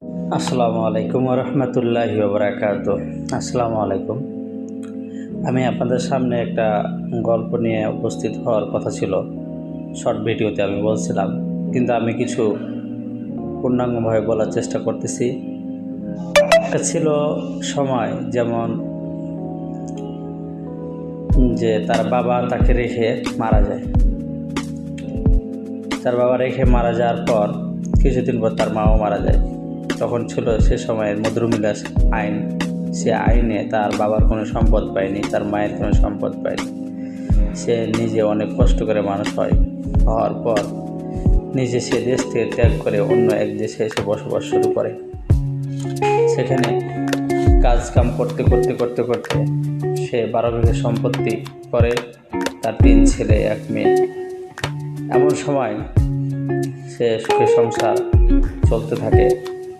আসসালামু আলাইকুম রহমতুল্লাহি ওবরাকাতুহ। আসসালামু আলাইকুম। আমি আপনাদের সামনে একটা গল্প নিয়ে উপস্থিত হওয়ার কথা ছিল। শর্ট ভিডিওতে আমি বলছিলাম, কিন্তু আমি কিছু পূর্ণাঙ্গভাবে বলার চেষ্টা করতেছি। একটা ছিল সময়, যেমন যে তার বাবা তাকে রেখে মারা যায়। তার বাবা রেখে মারা যাওয়ার পর কিছুদিন পর তার মাও মারা যায়। তখন ছিল সে সময়ের মধুমিলাস আইন। সে আইনে তার বাবার কোনো সম্পদ পায়নি, তার মায়ের কোনো সম্পদ পায়নি। সে নিজে অনেক কষ্ট করে মানুষ হওয়ার পর নিজে সে দেশ থেকে ত্যাগ করে অন্য এক দেশে এসে বসবাস শুরু করে। সেখানে কাজকাম করতে করতে করতে করতে সে 12 বিঘা সম্পত্তি করে, তার 3 ছেলে 1 মেয়ে। এমন সময় সে সুখে সংসার চলতে থাকে।